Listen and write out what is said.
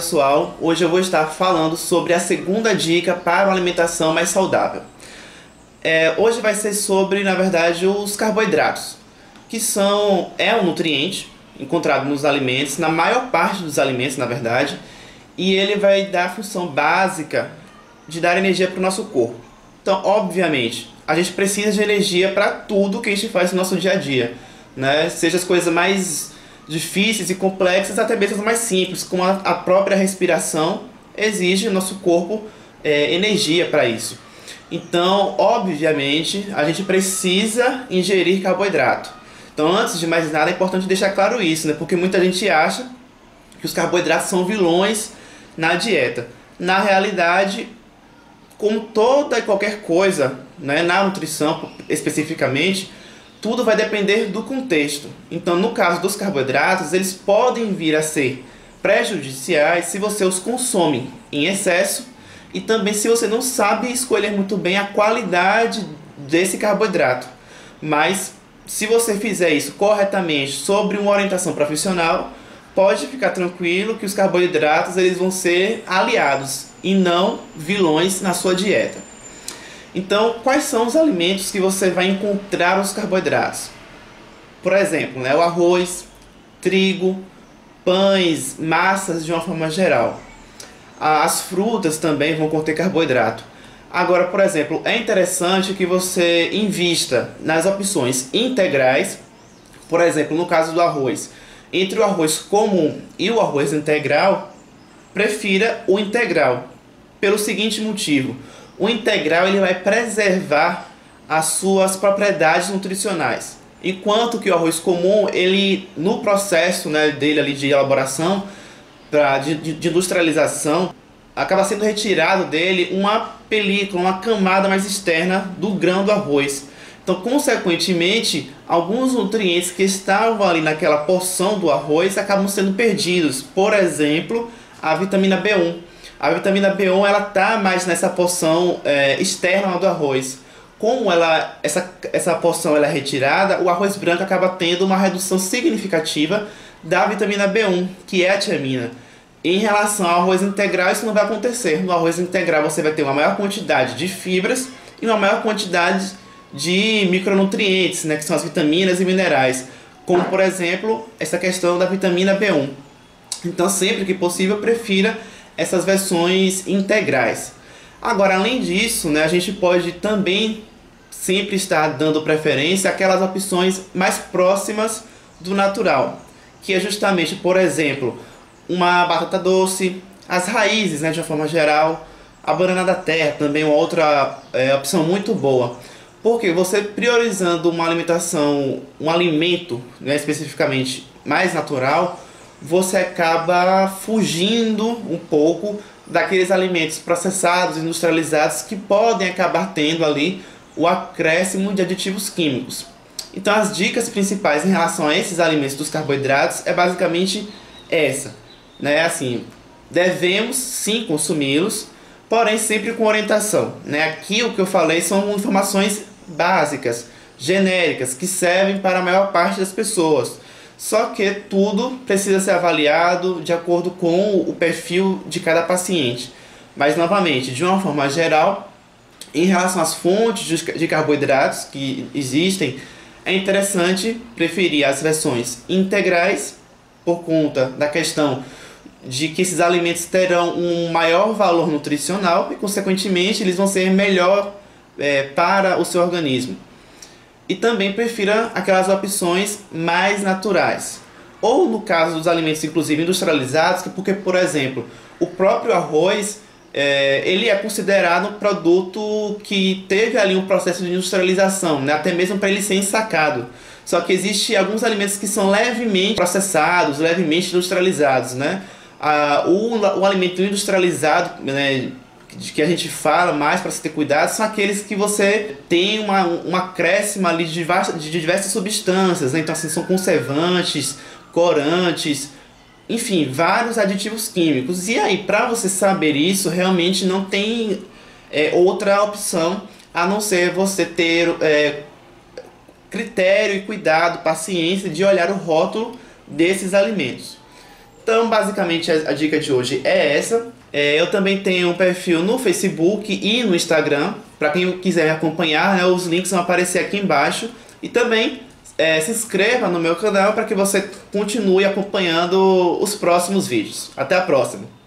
pessoal, hoje eu vou estar falando sobre a segunda dica para uma alimentação mais saudável. Hoje vai ser sobre, na verdade, os carboidratos, que é um nutriente encontrado nos alimentos, na maior parte dos alimentos, na verdade, e ele vai dar a função básica de dar energia para o nosso corpo. Então, obviamente, a gente precisa de energia para tudo que a gente faz no nosso dia a dia, né? Seja as coisas mais difíceis e complexas, até mesmo as mais simples, como a própria respiração exige do nosso corpo energia para isso. Então, obviamente, a gente precisa ingerir carboidrato. Então, antes de mais nada, é importante deixar claro isso, né? Porque muita gente acha que os carboidratos são vilões na dieta. Na realidade, como toda e qualquer coisa, né, na nutrição especificamente, tudo vai depender do contexto. Então, no caso dos carboidratos, eles podem vir a ser prejudiciais se você os consome em excesso e também se você não sabe escolher muito bem a qualidade desse carboidrato. Mas, se você fizer isso corretamente sobre uma orientação profissional, pode ficar tranquilo que os carboidratos eles vão ser aliados e não vilões na sua dieta. Então, quais são os alimentos que você vai encontrar os carboidratos? Por exemplo, né, o arroz, trigo, pães, massas de uma forma geral. As frutas também vão conter carboidrato. Agora, por exemplo, é interessante que você invista nas opções integrais. Por exemplo, no caso do arroz, entre o arroz comum e o arroz integral, prefira o integral. Pelo seguinte motivo: o integral ele vai preservar as suas propriedades nutricionais, enquanto que o arroz comum, ele no processo, né, dele ali de elaboração, de industrialização, acaba sendo retirado dele uma película, uma camada mais externa do grão do arroz. Então, consequentemente, alguns nutrientes que estavam ali naquela porção do arroz acabam sendo perdidos. Por exemplo, a vitamina B1. A vitamina B1 ela está mais nessa porção externa do arroz. Como essa porção ela é retirada, o arroz branco acaba tendo uma redução significativa da vitamina B1, que é a tiamina. Em relação ao arroz integral, isso não vai acontecer. No arroz integral você vai ter uma maior quantidade de fibras e uma maior quantidade de micronutrientes, né, que são as vitaminas e minerais, como por exemplo essa questão da vitamina B1. Então, sempre que possível, prefira essas versões integrais. Agora, além disso, né, a gente pode também sempre estar dando preferência àquelas opções mais próximas do natural, que é justamente, por exemplo, uma batata doce, as raízes, né, de uma forma geral, a banana da terra também é uma outra opção muito boa. Porque você priorizando uma alimentação, um alimento, né, especificamente mais natural, você acaba fugindo um pouco daqueles alimentos processados, industrializados, que podem acabar tendo ali o acréscimo de aditivos químicos. Então, as dicas principais em relação a esses alimentos dos carboidratos é basicamente essa, né? Assim, devemos sim consumi-los, porém sempre com orientação, né? Aqui o que eu falei são informações básicas, genéricas, que servem para a maior parte das pessoas. Só que tudo precisa ser avaliado de acordo com o perfil de cada paciente. Mas, novamente, de uma forma geral, em relação às fontes de carboidratos que existem, é interessante preferir as versões integrais, por conta da questão de que esses alimentos terão um maior valor nutricional e, consequentemente, eles vão ser melhor para o seu organismo. E também prefira aquelas opções mais naturais. Ou no caso dos alimentos, inclusive, industrializados, porque, por exemplo, o próprio arroz, ele é considerado um produto que teve ali um processo de industrialização, né? Até mesmo para ele ser ensacado. Só que existem alguns alimentos que são levemente processados, levemente industrializados, né? O alimento industrializado, né, que a gente fala mais para se ter cuidado, são aqueles que você tem um acréscimo ali de diversas substâncias, né? Então, assim, são conservantes, corantes, enfim, vários aditivos químicos. E aí, para você saber isso, realmente não tem outra opção a não ser você ter critério e cuidado, paciência de olhar o rótulo desses alimentos. Então, basicamente, a dica de hoje é essa. Eu também tenho um perfil no Facebook e no Instagram. Para quem quiser me acompanhar, né, os links vão aparecer aqui embaixo. E também se inscreva no meu canal para que você continue acompanhando os próximos vídeos. Até a próxima!